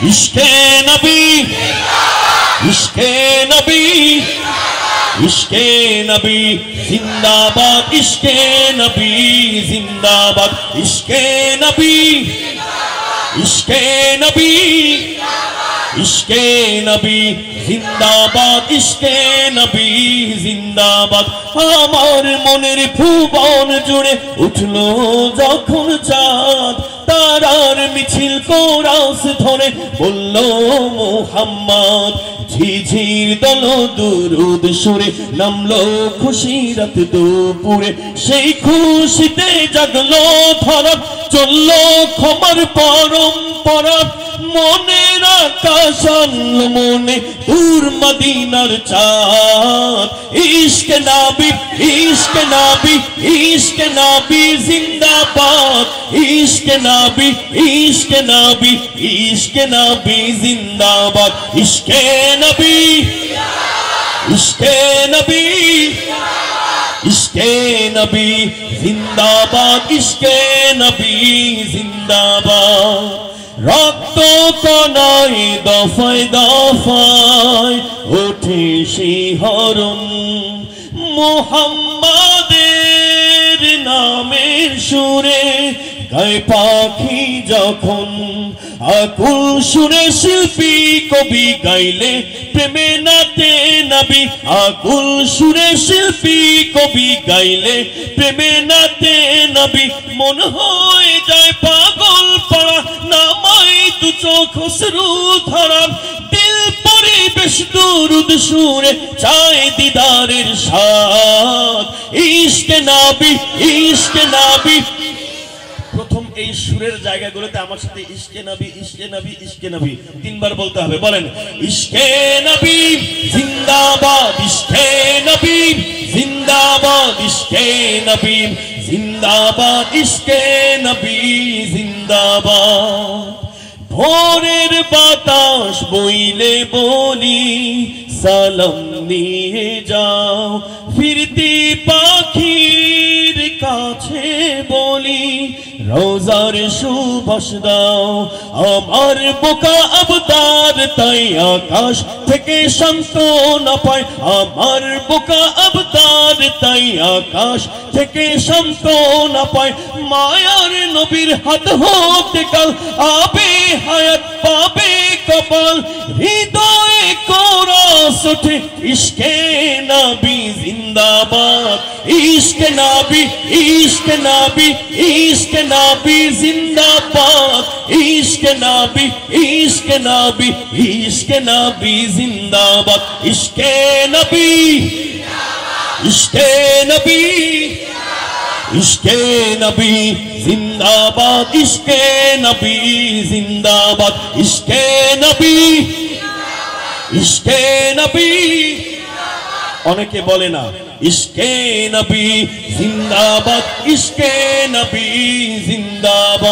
इश्के नबी, इश्के नबी, इश्के नबी जिंदाबाद, इश्के नबी जिंदाबाद, इश्के नबी, इश्के नबी, इश्के नबी जिंदाबाद, इश्के नबी जिंदाबाद। আমার মনের ভুবন জুড়ে উঠলো যখন চাঁদ, তারার মিছিল কোরাস ধরে বলল মুহাম্মদ। ঝিঝির দল দুরুদ সুরে নামলো খুশি রাত দুপুরে, সেই খুশিতে জাগলো ধরা, চললো ক্ষমার পরম্পরা। মনের আকাশ আনলো মনে দূর মদিনার চাঁদ। ইশকে নবী, ইশকে নবী, ইশকে নবী জিন্দাবাদ, ইশকে নবী, ইশকে নবী, ইশকে নবী জিন্দাবাদ, ইশকে নবী, ইশকে নবী, ইশকে নবী জিন্দাবাদ, ইশকে নবী জিন্দাবাদ। রক্ত কণায় দফায় দফায় ওঠে শিহরণ, মুহাম্মাদের নামের সুরে গায় পাখি যখন। আকুল সুরে শিল্পী কবি গাইলে প্রেমে নাতে নবী, আকুল সুরে শিল্পী কবি গাইলে প্রেমে নাতে নবী। মন হয়ে যায় পাগল পড়া, নামাই দু চোখ অশ্রু ধরা। দিল পরিবেশ দুরুদ সুরে চায় দিদারের স্বাদ। ইশকে নবী, ইশকে নবী। প্রথম এই সুরের জায়গাগুলোতে আমার সাথে ইশকে নবী, ইশকে নবী, ইশকে নবী তিনবার বলতে হবে। বলেন ইশকে নবী জিন্দাবাদ, ইশকে নবী জিন্দাবাদ, ইশকে নবী জিন্দাবাদ, ইশকে নবী জিন্দাবাদ। ভোরের বাতাস বইলে বলি সালাম নিয়ে যাও, ফিরতি পাখির কাছে বলি রোজার সুবাস দাও। আমার বোকা আবতার তাই আকাশ থেকে সান্ত্বনা পায়, আমার বোকা আবতার তাই আকাশ থেকে সান্ত্বনা পায়। মায়ার নবীর হাত হতে কাল আবে হায়াত পাবে কপাল, হৃদয়ে কোরাস ওঠে ইশকে নবী জিন্দাবাদ, ইশকে নবী, ইশকে নবী, ইশকে নবী জিন্দাবাদ, ইশকে নবী, ইশকে নবী, ইশকে নবী জিন্দাবাদ, ইশকে নবী, ইশকে নবী, ইশকে নবী জিন্দাবাদ, ইশকে নবী জিন্দাবাদ, ইশকে নবী, ইশকে নবী। অনেকে বলে না ইশকে নবী জিন্দাবাদ, ইশকে নবী জিন্দাবাদ।